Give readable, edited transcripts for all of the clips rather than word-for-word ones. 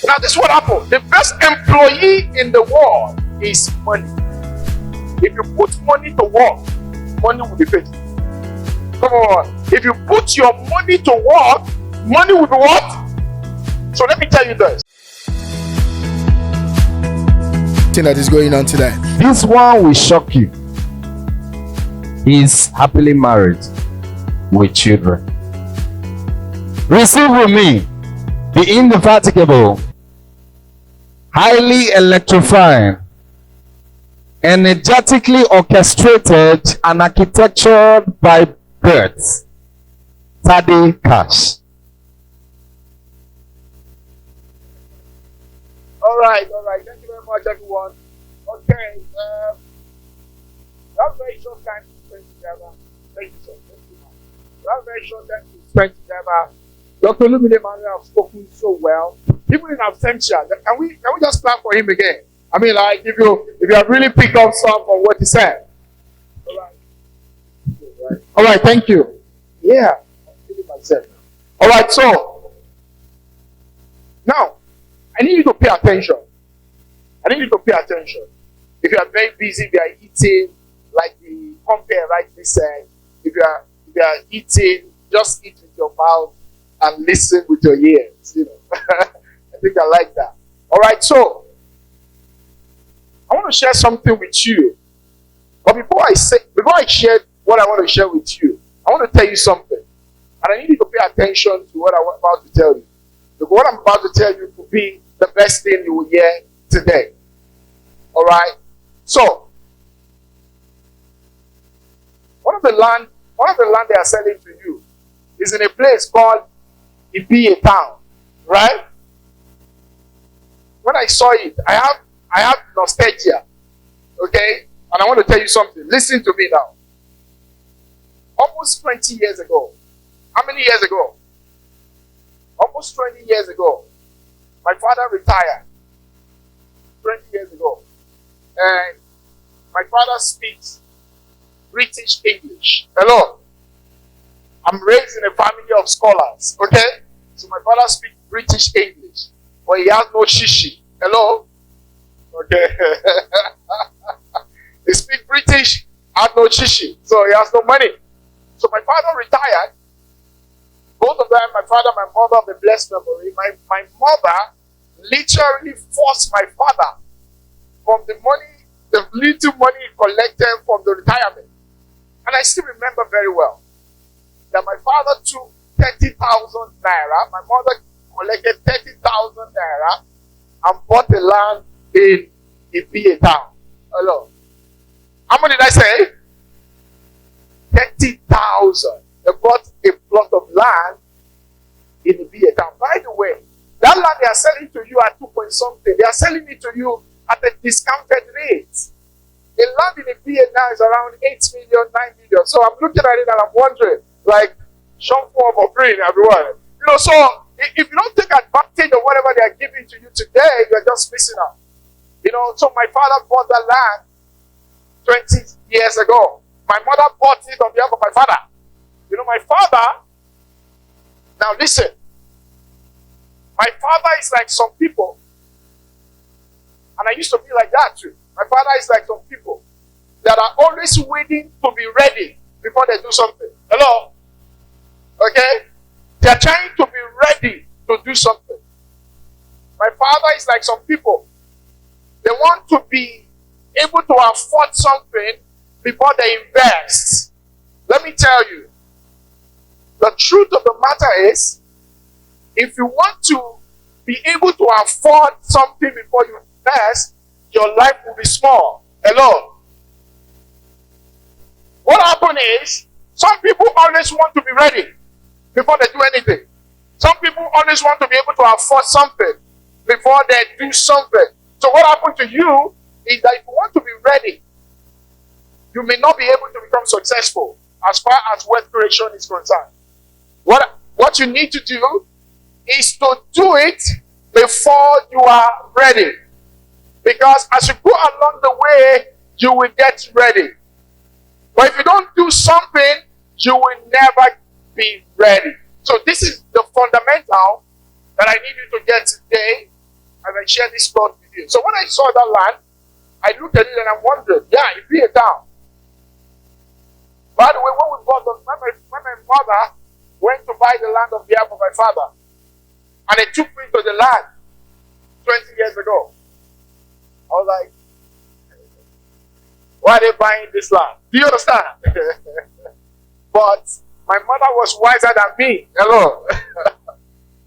Now, this is what happened. The best employee in the world is money. If you put money to work, money will be paid. Come on. If you put your money to work, money will be what? So let me tell you this. Thing that is going on today. This one will shock you. He's happily married with children. Receive with me the indefatigable, highly electrifying, energetically orchestrated and architectured by birth, Tade Cash. All right. Thank you very much, everyone. Okay, we have a very short time to spend together. Thank you, sir. Thank you, man. We have a very short time to spend together. Dr. Lumide Manuel have spoken so well. Even in absentia, can we just clap for him again? I mean, like if you have really picked up some from what he said. All right. Thank you. Yeah, I'm feeling myself. All right, so now I need you to pay attention. If you are very busy, if you are eating, like the compare rightly said, if you are eating, just eat with your mouth and listen with your ears. You know, I think I like that. All right, so I want to share something with you. But before I share what I want to share with you, I want to tell you something, and I need you to pay attention to what I'm about to tell you. Because what I'm about to tell you will be the best thing you will hear today. All right. So, one of the land they are selling to you is in a place called Ibiye town, right? When I saw it, I have nostalgia, okay? And I want to tell you something. Listen to me now. Almost 20 years ago. How many years ago? Almost 20 years ago. My father retired 20 years ago. And my father speaks British English. Hello. I'm raised in a family of scholars. Okay? So my father speaks British English. But he has no shishi. Hello? Okay. He speaks British, has no shishi. So he has no money. So my father retired. Both of them, my father and my mother, of the blessed memory. My mother literally forced my father from the money, the little money he collected from the retirement. And I still remember very well that my father took 30,000 naira. My mother collected 30,000 naira and bought the land in Ibiye town. Hello. How much did I say? 30,000. They bought a plot of land in Ibiye town. By the way, that land they are selling to you at 2 point something. They are selling it to you at a discounted rate. The land in Ibiye now is around 8 million, 9 million. So I'm looking at it and I'm wondering, like, some form of green, everyone. You know, so if you don't take advantage of whatever they are giving to you today, you're just missing out. You know, so my father bought the land 20 years ago. My mother bought it on behalf of my father. You know, my father, now listen, my father is like some people, and I used to be like that too. My father is like some people that are always waiting to be ready before they do something. Hello? Okay? They are trying to be ready to do something. My father is like some people. They want to be able to afford something before they invest. Let me tell you, the truth of the matter is, if you want to be able to afford something before you invest, your life will be small. Hello? What happened is, some people always want to be ready before they do anything. Some people always want to be able to afford something before they do something. So what happened to you is that if you want to be ready, you may not be able to become successful as far as wealth creation is concerned. What you need to do is to do it before you are ready. Because as you go along the way, you will get ready. But if you don't do something, you will never be ready. So this is the fundamental that I need you to get today. and share this thought with you. So when I saw that land, I looked at it and I wondered, yeah, it'd be a town. By the way, when we bought the, when my mother went to buy the land on behalf of my father, and they took me to the land 20 years ago, I was like, why are they buying this land? Do you understand? But my mother was wiser than me. Hello.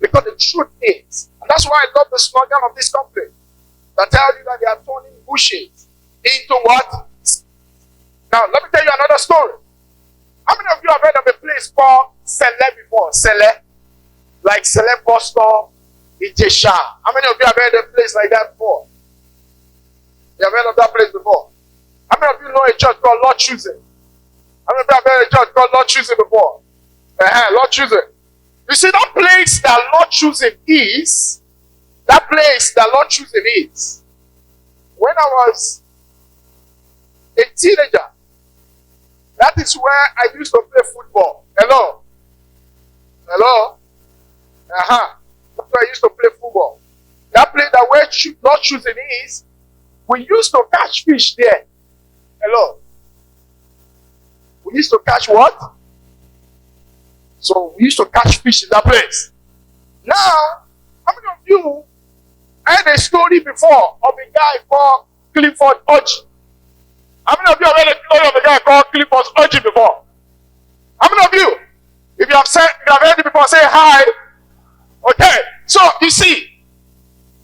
Because the truth is, and that's why I love the slogan of this company, that tells you that they are turning bushes into what? Now, let me tell you another story. How many of you have heard of a place called Sele before? Sele? Like Sele bus stop, Ijesha. How many of you have heard of a place like that before? You have heard of that place before? How many of you know a church called Lord Choosing? How many of you have heard of a church called Lord Choosing before? Lord Choosing. You see, that place that Lord Choosing is, that place that Lord Choosing is, when I was a teenager, that is where I used to play football. Hello? Hello? That's where I used to play football. That place that where Lord Choosing is, we used to catch fish there. Hello? We used to catch what? So we used to catch fish in that place. Now, how many of you heard a story before of a guy called Clifford Orji? How many of you have heard a story of a guy called Clifford Orji before? How many of you? If you have heard it before, say hi. Okay. So you see,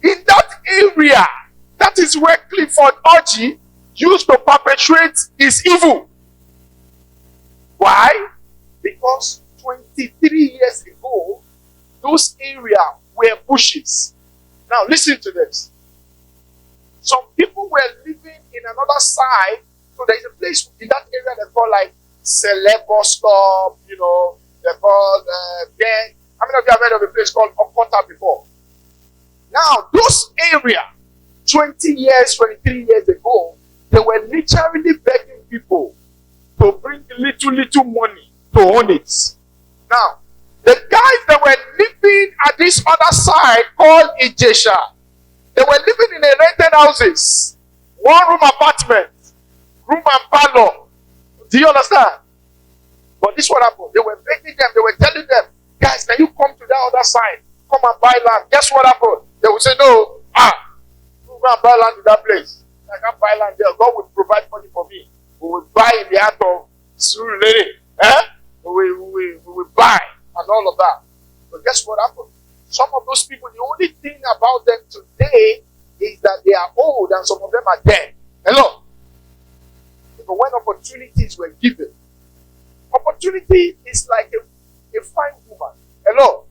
in that area, that is where Clifford Orji used to perpetrate his evil. Why? Because 23 years ago, those areas were bushes. Now listen to this. Some people were living in another side. So there is a place in that area they call like Celebo Stop, you know, they call then. How many of you have heard of a place called Okota before? Now, those areas, 20 years, 23 years ago, they were literally begging people to bring little money to own it. Now, the guys that were living at this other side called Ijesha, they were living in a rented houses, one-room apartment, room and parlor. Do you understand? But this is what happened. They were begging them, they were telling them, guys, can you come to that other side? Come and buy land. Guess what happened? They would say, no, we'll go and buy land in that place. I can't buy land there. God will provide money for me. We will buy in the heart of Surulere. We will buy and all of that. But guess what happened? Some of those people, the only thing about them today is that they are old and some of them are dead. Hello? But when opportunities were given, opportunity is like a fine woman. Hello?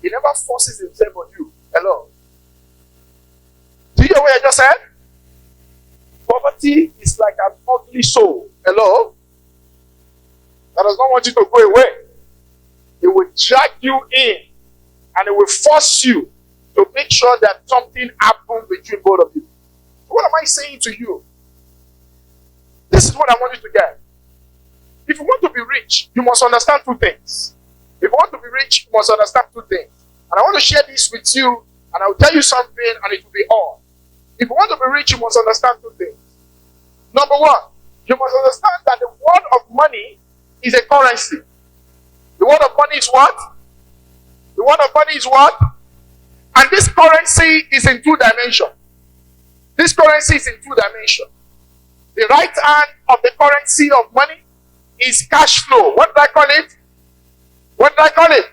He never forces himself on you. Hello? Do you hear what I just said? Poverty is like an ugly soul. Hello? That does not want you to go away. It will drag you in and it will force you to make sure that something happens between both of you. What am I saying to you? This is what I want you to get. If you want to be rich, you must understand two things. If you want to be rich, you must understand two things. And I want to share this with you, and I will tell you something, and it will be all. If you want to be rich, you must understand two things. Number one, you must understand that the word of money is a currency. The word of money is what? The word of money is what? And this currency is in two dimensions. This currency is in two dimensions. The right hand of the currency of money is cash flow. What do I call it? What do I call it?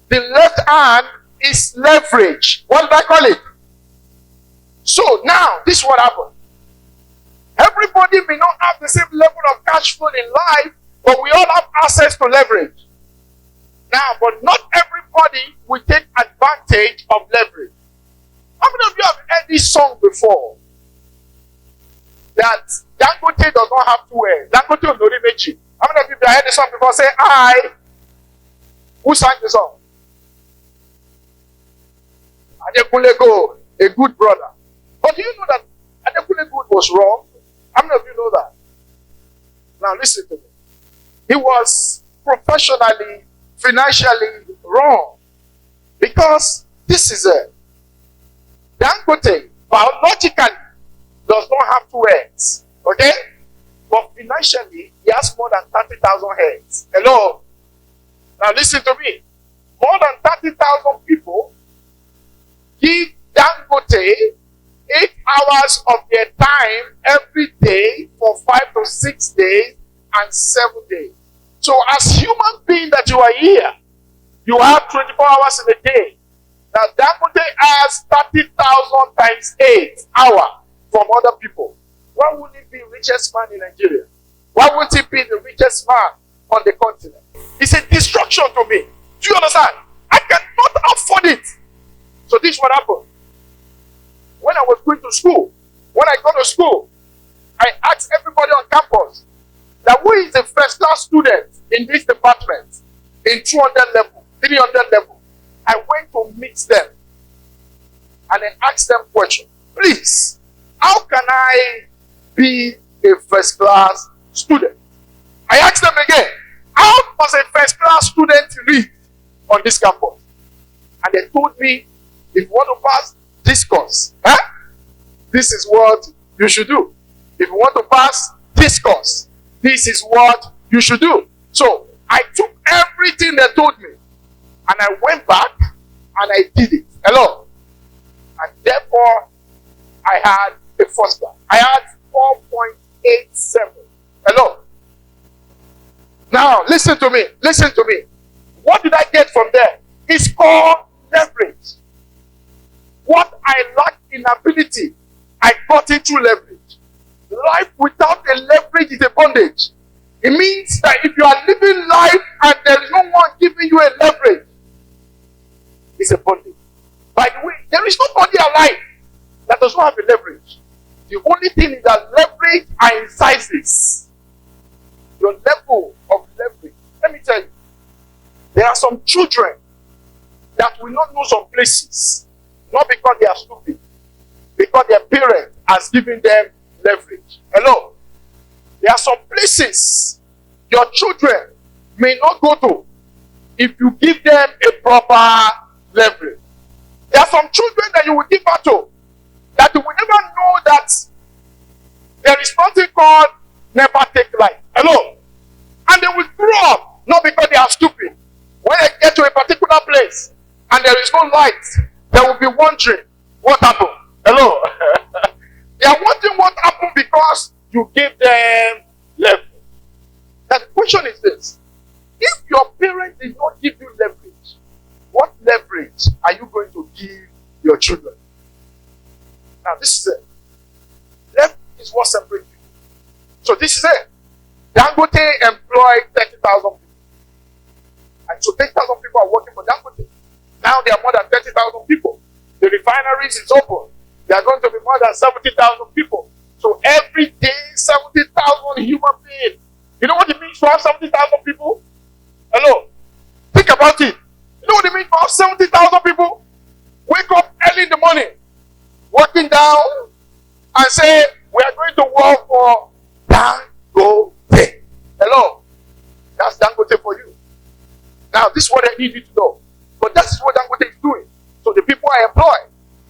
The left hand is leverage. What do I call it? So now, this is what happened. Everybody may not have the same level of cash flow in life, but we all have access to leverage. Now, but not everybody will take advantage of leverage. How many of you have heard this song before? That Dangote does not have to wear. Dangote on Leaveage. How many of you have heard this song before? Say, I. Who sang the song? Adekunle Gold, a good brother. But do you know that Adekunle Gold was wrong? How many of you know that? Now listen to me. He was professionally, financially wrong. Because This is a Dangote biologically does not have two heads. Okay? But financially, he has more than 30,000 heads. Hello? Now listen to me. More than 30,000 people give Dangote 8 hours of their time every day for 5 to 6 days and 7 days. So as human being that you are here, you have 24 hours in a day. Now Dangote has 30,000 times 8 hours from other people. Why wouldn't he be the richest man in Nigeria? Why wouldn't he be the richest man on the continent? It's a destruction to me. Do you understand? I cannot afford it. So this is what happened. When I was going to school, when I got to school, I asked everybody on campus that who is the first class student in this department in 200 level, 300 level. I went to meet them and I asked them question. Please, how can I be a first class student? I asked them again, how does a first class student read on this campus? And they told me, if you want to pass this course, this is what you should do. If you want to pass this course, this is what you should do. So I took everything they told me and I went back and I did it. Hello? And therefore, I had a first class. I had 4.87. Hello? Now, listen to me. Listen to me. What did I get from there? It's called leverage. What I lacked in ability, I got it through leverage. Life without a leverage is a bondage. It means that if you are living life and there is no one giving you a leverage, it's a bondage. By the way, there is nobody alive that does not have a leverage. The only thing is that leverage are in sizes. Your level of leverage. Let me tell you, there are some children that will not know some places, not because they are stupid, because their parent has given them leverage. Hello? There are some places your children may not go to if you give them a proper leverage. There are some children that you will give her to that you will never know that there is nothing called never take life. Hello? And they will grow up, not because they are stupid. When they get to a particular place and there is no light, they will be wondering what happened. Hello? They are wondering what happened because you gave them leverage. Now the question is this. If your parents did not give you leverage, what leverage are you going to give your children? Now this is it. Leverage is what separates people. So this is it. Dangote employed 30,000 people. And so 30,000 people are working for Dangote. Now there are more than 30,000 people. The refineries is open. There are going to be more than 70,000 people. So every day, 70,000 human beings. You know what it means to have 70,000 people? Hello? Think about it. You know what it means to have 70,000 people? Wake up early in the morning, walking down, and say, we are going to work for Dangote. Hello? That's Dangote for you. Now, this is what I need you to know. But that's what Dangote is doing. So the people I employ,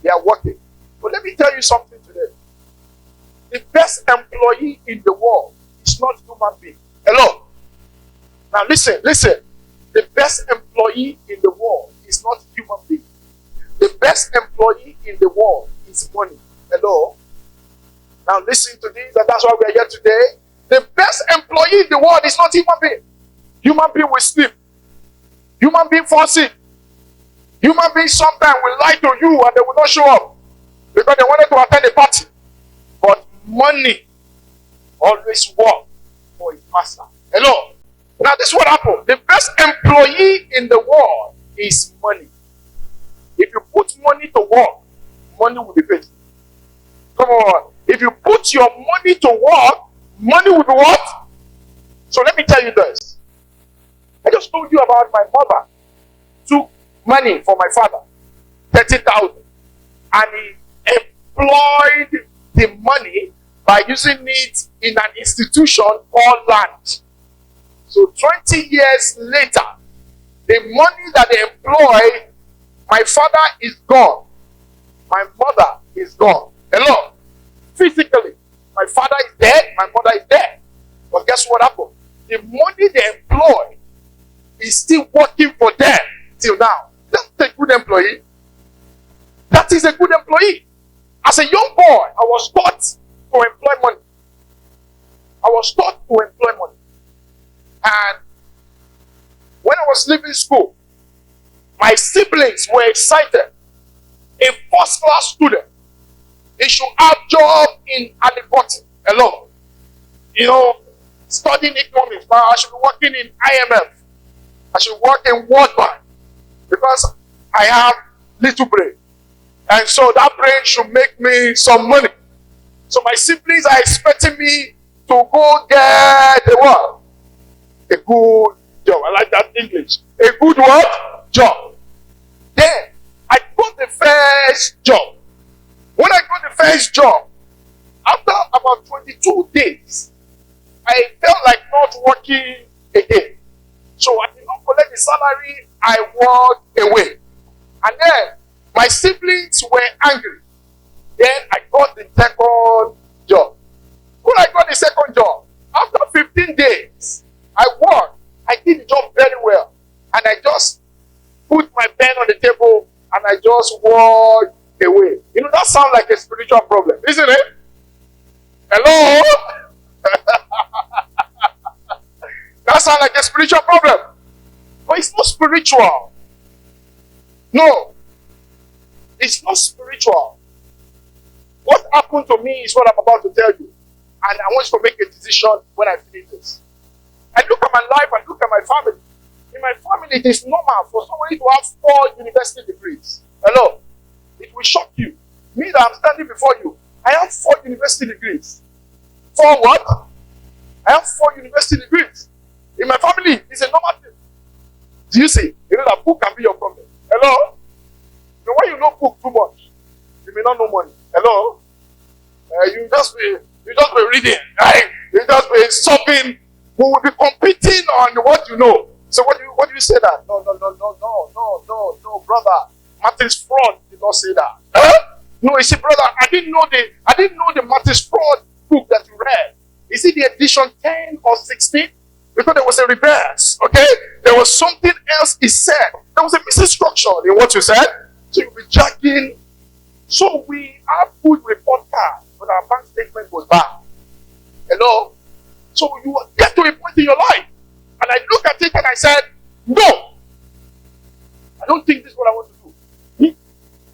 they are working. But let me tell you something today. The best employee in the world is not human being. Hello? Now listen. The best employee in the world is not human being. The best employee in the world is money. Hello? Now listen to this, and that's why we are here today. The best employee in the world is not human being. Human being will sleep. Human being fall sick. Human beings sometimes will lie to you and they will not show up because they wanted to attend a party. But money always works for his master. Hello? Now this is what happened. The best employee in the world is money. If you put money to work, money will be paid. Come on. If you put your money to work, money will be what? So let me tell you this. I just told you about my mother took money for my father, 30,000, and he employed the money by using it in an institution called land. So 20 years later, the money that they employed My father is gone. My mother is gone. Hello? Physically, my father is dead, my mother is dead. But guess what happened? The money they employ is still working for them till now. That's a good employee. That is a good employee. As a young boy, I was taught to employ money. I was taught to employ money. And when I was leaving school, my siblings were excited. A first-class student, they should have job in Aliboti alone. You know, studying economics, but I should be working in IMF. I should work in World Bank because I have little brain. And so that brain should make me some money. So my siblings are expecting me to go get a what? A good job. I like that English. A good what? Job. Then I got the first job. When I got the first job, after about 22 days, I felt like not working again. So I did not collect the salary, I walked away. And then my siblings were angry. Then I got the second job. When I got the second job, after 15 days, I worked. I did the job very well. And I just put my pen on the table and I just walked away. You know, that sounds like a spiritual problem, isn't it? Hello? That sounds like a spiritual problem. But it's not spiritual. No. It's not spiritual. What happened to me is what I'm about to tell you. And I want you to make a decision when I finish this. I look at my life, I look at my family. In my family, it is normal for somebody to have 4 university degrees. Hello? It will shock you. Me that I'm standing before you, I have 4 university degrees. 4 what? I have 4 university degrees. In my family, it's a normal thing. Do you see? You know that book can be your problem. Hello? You know, when you know book too much, you may not know money. Hello? You just be reading. Right? You just be sobbing. We will be competing on what you know. So what do you say that? No, brother. Martin's fraud did not say that. Huh? No, you see, brother, I didn't know the Martin's fraud book that you read. Is it the edition 10 or 16? Because there was a reverse, okay? There was something else he said. There was a missing structure in what you said. So you'll be jacking. So we have good report card, but our bank statement was bad. Hello? So you get to a point in your life. And I look at it and I said, no. I don't think this is what I want to do.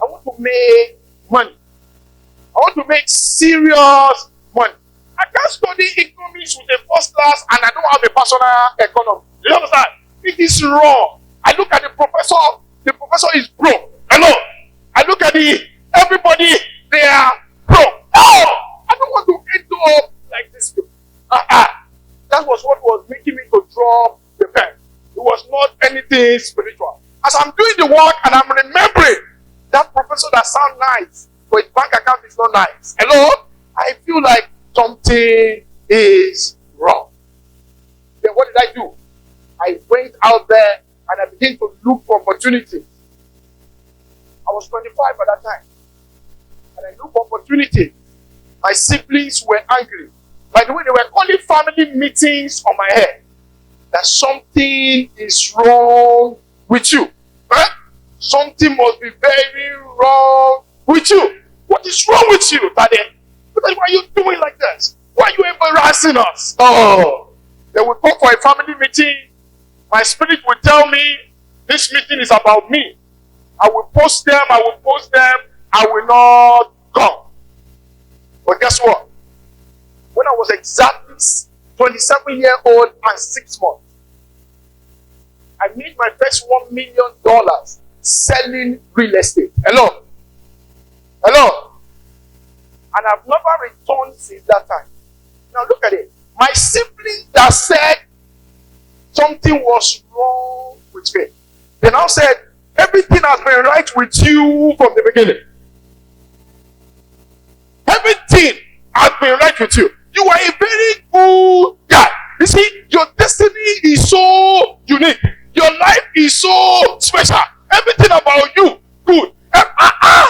I want to make money. I want to make serious money. I can't study economics with a first class and I don't have a personal economy. You understand? It is wrong. I look at the professor is broke. Hello? I look at everybody, they are broke. No! I don't want to end up like this. That was what was making me to drop the pen. It was not anything spiritual. As I'm doing the work and I'm remembering that professor that sounds nice, but his bank account is not nice. Hello? I feel like something is wrong. Then what did I do? I went out there and I began to look for opportunities. I was 25 at that time. And I looked for opportunities. My siblings were angry. By the way, they were calling family meetings on my head. That something is wrong with you. Huh? Something must be very wrong with you. What is wrong with you, Tade? Why are you doing like this? Why are you embarrassing us? Oh, they will come for a family meeting. My spirit will tell me, this meeting is about me. I will post them, I will not come. But guess what? When I was exactly 27-year-old and 6 months, I made my first $1 million selling real estate. Hello? Hello? And I've never returned since that time. Now look at it. My sibling that said something was wrong with me, they now said, everything has been right with you from the beginning. Everything has been right with you. You are a very good guy. You see, your destiny is so unique. Your life is so special. Everything about you, good. I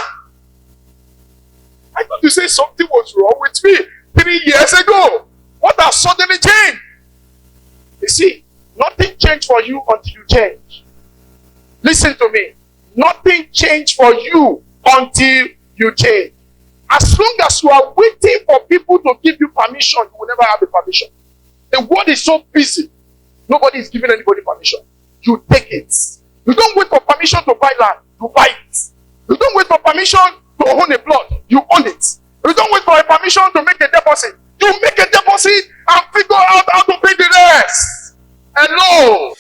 thought you say something was wrong with me 3 years ago. What has suddenly changed? You see, nothing changed for you until you change. Listen to me. Nothing changed for you until you change. As long as you are waiting for people to give you permission, you will never have the permission. The world is so busy. Nobody is giving anybody permission. You take it. You don't wait for permission to buy land. You buy it. You don't wait for permission to own a plot. You own it. You don't wait for a permission to make a deposit. You make a deposit and figure out how to pay the rest. Hello.